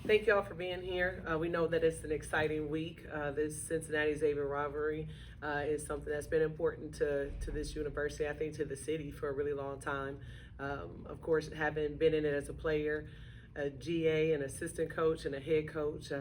Thank y'all for being here. We know that it's an exciting week. This Cincinnati Xavier rivalry is something that's been important to this university, I think to the city for a really long time. Of course, having been in it as a player, a GA, an assistant coach, and a head coach,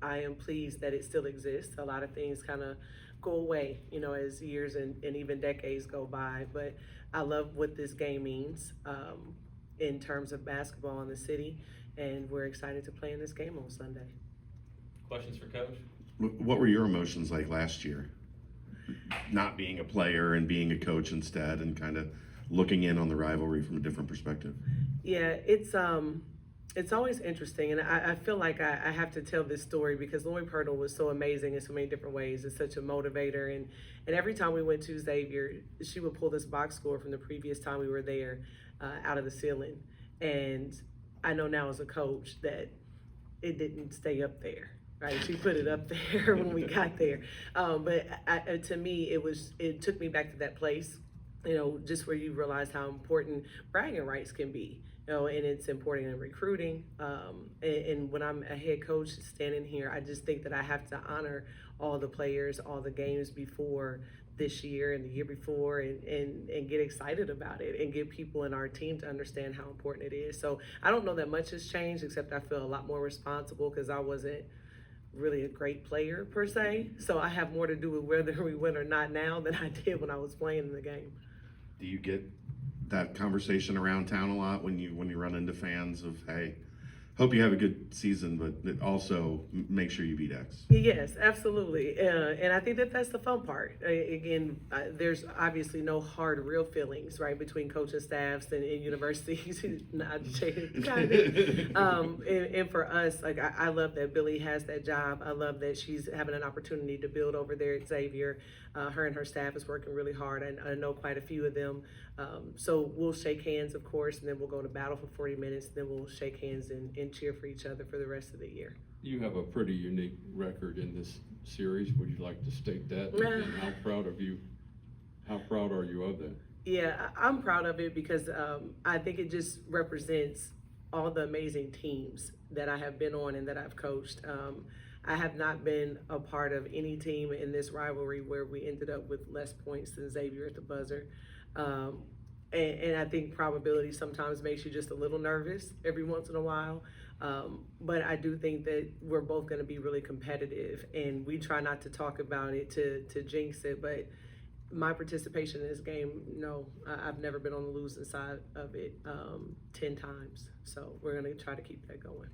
I am pleased that it still exists. A lot of things kind of go away, as years and even decades go by. But I love what this game means in terms of basketball in the city, and we're excited to play in this game on Sunday. Questions for Coach? What were your emotions like last year? Not being a player and being a coach instead, and kind of looking in on the rivalry from a different perspective. Yeah, it's always interesting, and I feel like I have to tell this story because Lori Purtle was so amazing in so many different ways. It's such a motivator, and every time we went to Xavier, she would pull this box score from the previous time we were there out of the ceiling. And I know now as a coach that it didn't stay up there, right? She put it up there when we got there. But to me, it took me back to that place, just where you realize how important bragging rights can be. And it's important in recruiting. And when I'm a head coach standing here, I just think that I have to honor all the players, all the games before this year and the year before, and get excited about it and get people in our team to understand how important it is. So I don't know that much has changed, except I feel a lot more responsible because I wasn't really a great player per se. So I have more to do with whether we win or not now than I did when I was playing in the game. Do you get that conversation around town a lot when you run into fans of, hey, hope you have a good season, but also make sure you beat X? Yes, absolutely. And I think that that's the fun part. Again, there's obviously no hard, real feelings, right, between coaching staffs and universities. Not kind of. And for us, like, I love that Billy has that job. I love that she's having an opportunity to build over there at Xavier. Her and her staff is working really hard. I know quite a few of them. So we'll shake hands, of course, and then we'll go to battle for 40 minutes. And then we'll shake hands and cheer for each other for the rest of the year. You have a pretty unique record in this series. Would you like to state that? And how proud are you of that? Yeah, I'm proud of it because I think it just represents all the amazing teams that I have been on and that I've coached. I have not been a part of any team in this rivalry where we ended up with less points than Xavier at the buzzer. And I think probability sometimes makes you just a little nervous every once in a while. But I do think that we're both going to be really competitive, and we try not to talk about it to jinx it. But my participation in this game, no, I've never been on the losing side of it 10 times. So we're going to try to keep that going.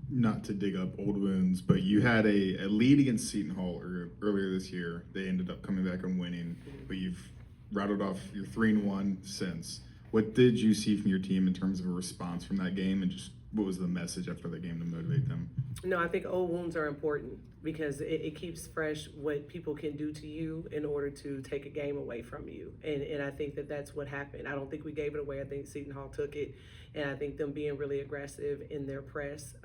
Not to dig up old wounds, but you had a lead against Seton Hall earlier this year. They ended up coming back and winning, but you've rattled off your 3-1 since. What did you see from your team in terms of a response from that game, and just what was the message after the game to motivate them? No, I think old wounds are important because it keeps fresh what people can do to you in order to take a game away from you. And I think that that's what happened. I don't think we gave it away. I think Seton Hall took it. And I think them being really aggressive in their press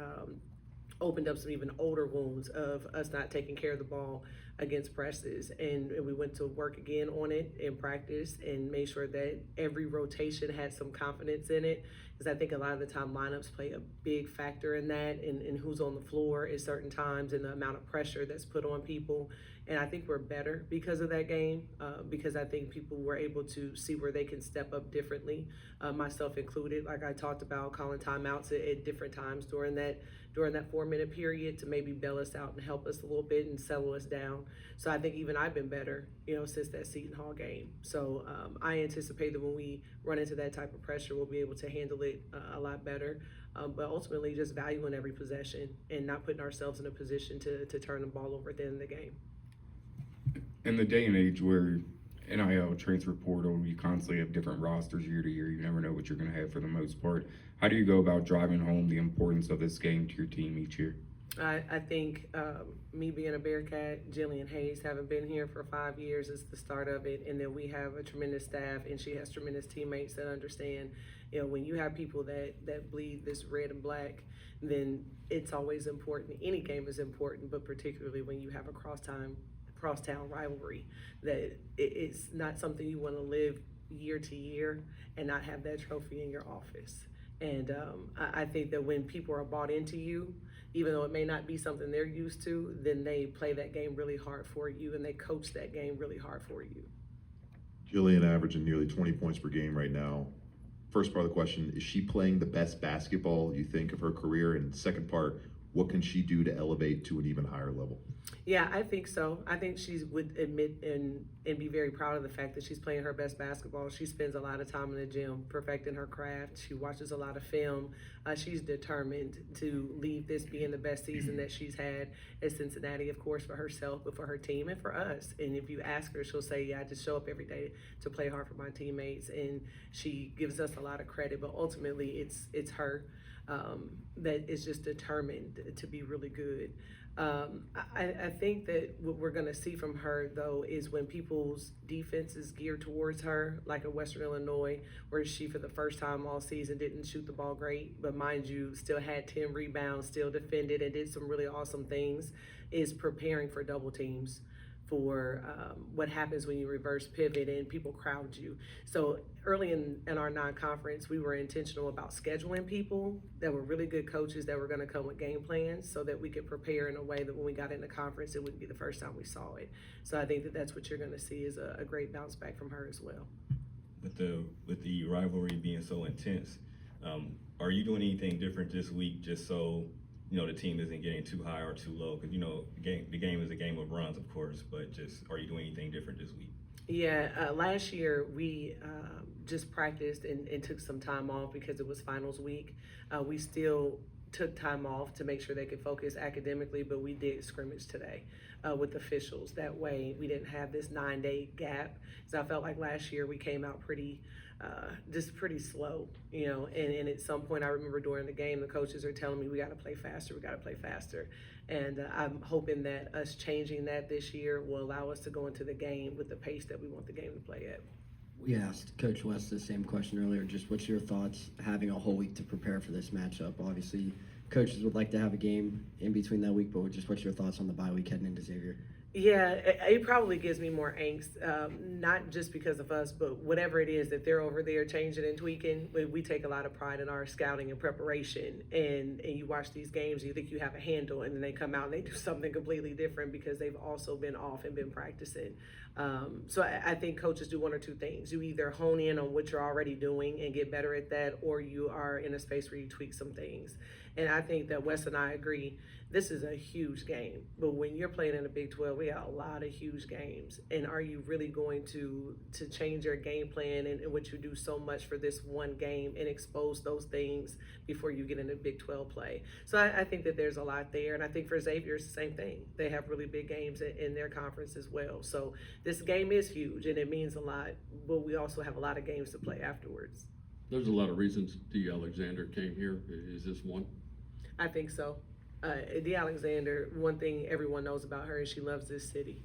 opened up some even older wounds of us not taking care of the ball against presses. And we went to work again on it in practice and made sure that every rotation had some confidence in it. Because I think a lot of the time lineups play a big factor in that, and who's on the floor at certain times and the amount of pressure that's put on people. And I think we're better because of that game, because I think people were able to see where they can step up differently, myself included. Like I talked about calling timeouts at different times during that 4-minute period to maybe bail us out and help us a little bit and settle us down. So I think even I've been better, since that Seton Hall game. So I anticipate that when we run into that type of pressure, we'll be able to handle it a lot better. But ultimately just valuing every possession and not putting ourselves in a position to turn the ball over at the end of the game. In the day and age where NIL, transfer portal, you constantly have different rosters year to year, you never know what you're going to have for the most part. How do you go about driving home the importance of this game to your team each year? I think me being a Bearcat, Jillian Hayes having been here for 5 years is the start of it. And then we have a tremendous staff, and she has tremendous teammates that understand, when you have people that bleed this red and black, then it's always important. Any game is important, but particularly when you have a crosstown rivalry, that it's not something you want to live year to year and not have that trophy in your office. And I think that when people are bought into you, even though it may not be something they're used to, then they play that game really hard for you and they coach that game really hard for you. Jillian averaging nearly 20 points per game right now. First part of the question, is she playing the best basketball you think of her career? And second part, what can she do to elevate to an even higher level? Yeah, I think so. I think she would admit and be very proud of the fact that she's playing her best basketball. She spends a lot of time in the gym perfecting her craft. She watches a lot of film. She's determined to leave this being the best season that she's had at Cincinnati, of course, for herself, but for her team and for us. And if you ask her, she'll say, yeah, I just show up every day to play hard for my teammates. And she gives us a lot of credit, but ultimately it's her that is just determined to be really good. I think that what we're going to see from her, though, is when people's defense is geared towards her, like at Western Illinois, where she, for the first time all season, didn't shoot the ball great, but mind you, still had 10 rebounds, still defended, and did some really awesome things, is preparing for double teams, for what happens when you reverse pivot and people crowd you. So early in our non-conference, we were intentional about scheduling people that were really good coaches that were going to come with game plans so that we could prepare in a way that when we got into conference, it wouldn't be the first time we saw it. So I think that that's what you're going to see is a great bounce back from her as well. With the rivalry being so intense, are you doing anything different this week just so the team isn't getting too high or too low? Because the game is a game of runs, of course, but just are you doing anything different this week? Yeah, last year we just practiced and took some time off because it was finals week. We still took time off to make sure they could focus academically, but we did scrimmage today with officials. That way we didn't have this 9-day gap. So I felt like last year we came out pretty slow, and at some point I remember during the game, the coaches are telling me we got to play faster. And I'm hoping that us changing that this year will allow us to go into the game with the pace that we want the game to play at. We asked Coach West the same question earlier, just what's your thoughts having a whole week to prepare for this matchup? Obviously, coaches would like to have a game in between that week, but just what's your thoughts on the bye week heading into Xavier? Yeah, it probably gives me more angst, not just because of us, but whatever it is that they're over there changing and tweaking. We take a lot of pride in our scouting and preparation, and you watch these games, you think you have a handle, and then they come out and they do something completely different because they've also been off and been practicing. So I think coaches do one or two things. You either hone in on what you're already doing and get better at that, or you are in a space where you tweak some things. And I think that Wes and I agree, this is a huge game. But when you're playing in the Big 12, we got a lot of huge games. And are you really going to change your game plan and what you do so much for this one game and expose those things before you get into Big 12 play? So I think that there's a lot there. And I think for Xavier, it's the same thing. They have really big games in their conference as well. So this game is huge and it means a lot, but we also have a lot of games to play afterwards. There's a lot of reasons Dee Alexander came here. Is this one? I think so. Dee Alexander, one thing everyone knows about her is she loves this city.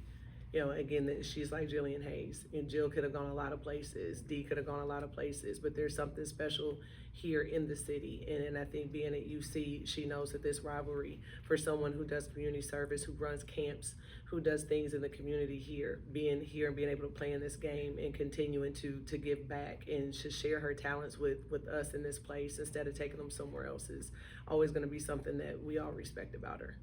Again, that she's like Jillian Hayes. And Jill could have gone a lot of places. Dee could have gone a lot of places, but there's something special here in the city. And I think being at UC, she knows that this rivalry for someone who does community service, who runs camps, who does things in the community here, being here and being able to play in this game and continuing to give back and to share her talents with us in this place instead of taking them somewhere else is always going to be something that we all respect about her.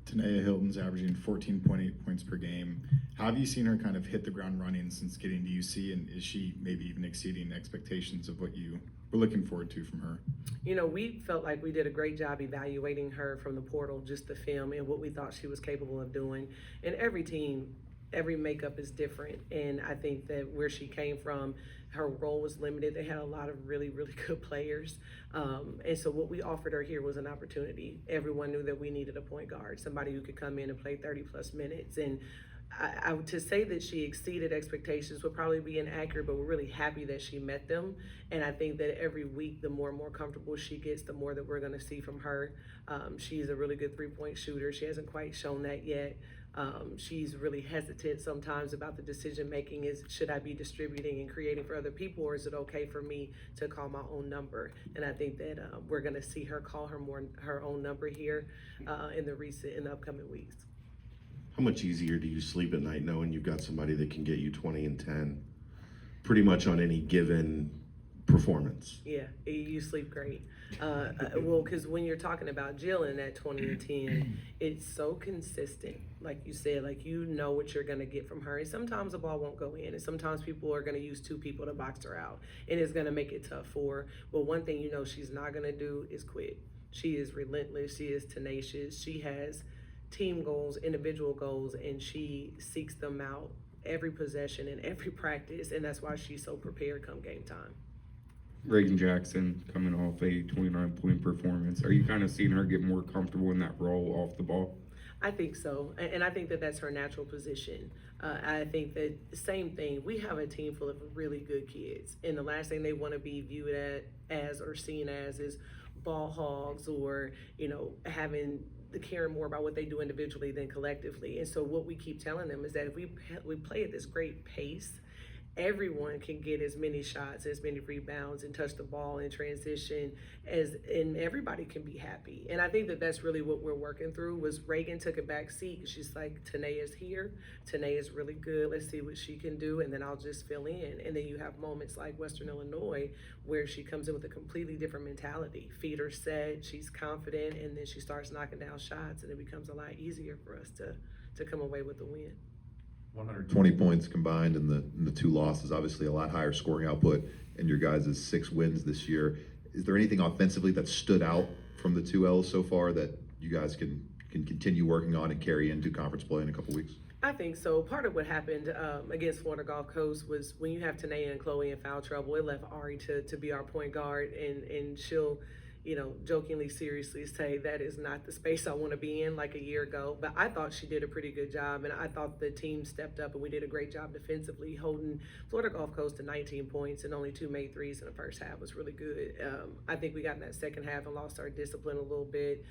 Tanea Hilton's averaging 14.8 points per game. How have you seen her kind of hit the ground running since getting to UC, and is she maybe even exceeding expectations of what you were looking forward to from her? We felt like we did a great job evaluating her from the portal, just the film and what we thought she was capable of doing. And every team, every makeup is different. And I think that where she came from, her role was limited. They had a lot of really, really good players. And so what we offered her here was an opportunity. Everyone knew that we needed a point guard, somebody who could come in and play 30 plus minutes. And to say that she exceeded expectations would probably be inaccurate, but we're really happy that she met them. And I think that every week, the more and more comfortable she gets, the more that we're going to see from her. She's a really good three-point shooter. She hasn't quite shown that yet. She's really hesitant sometimes about the decision making. Is should I be distributing and creating for other people, or is it okay for me to call my own number? And I think that we're going to see her call her own number here in the upcoming weeks. How much easier do you sleep at night knowing you've got somebody that can get you 20 and 10 pretty much on any given performance. Yeah, you sleep great. Well, because when you're talking about Jill in that 20 and 10, it's so consistent. Like you said, like you know what you're going to get from her. And sometimes the ball won't go in, and sometimes people are going to use two people to box her out, and it's going to make it tough for her. But one thing you know she's not going to do is quit. She is relentless. She is tenacious. She has team goals, individual goals, and she seeks them out every possession and every practice, and that's why she's so prepared come game time. Reagan Jackson coming off a 29-point performance. Are you kind of seeing her get more comfortable in that role off the ball? I think so, and I think that that's her natural position. I think that same thing. We have a team full of really good kids, and the last thing they want to be viewed as or seen as is ball hogs, or having the caring more about what they do individually than collectively. And so what we keep telling them is that if we play at this great pace, everyone can get as many shots, as many rebounds, and touch the ball in transition, and everybody can be happy. And I think that that's really what we're working through. Was Reagan took a back seat. She's like, Tanae is here. Tanae is really good. Let's see what she can do, and then I'll just fill in. And then you have moments like Western Illinois where she comes in with a completely different mentality. Feet are set, she's confident, and then she starts knocking down shots, and it becomes a lot easier for us to come away with the win. 120 points combined in the two losses, obviously a lot higher scoring output in your guys' 6 wins this year. Is there anything offensively that stood out from the 2 L's so far that you guys can continue working on and carry into conference play in a couple weeks? I think so. Part of what happened against Florida Gulf Coast was when you have Tanae and Chloe in foul trouble, it left Ari to be our point guard, and she'll jokingly, seriously say that is not the space I want to be in like a year ago. But I thought she did a pretty good job, and I thought the team stepped up and we did a great job defensively, holding Florida Gulf Coast to 19 points and only 2 made threes in the first half was really good. I think we got in that second half and lost our discipline a little bit.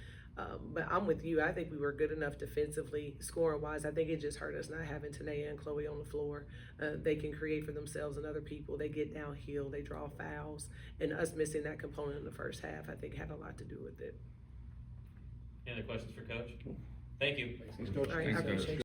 But I'm with you. I think we were good enough defensively, scoring-wise. I think it just hurt us not having Tanae and Chloe on the floor. They can create for themselves and other people. They get downhill. They draw fouls. And us missing that component in the first half, I think, had a lot to do with it. Any other questions for Coach? Thank you. Thanks, Coach. All right, I appreciate it.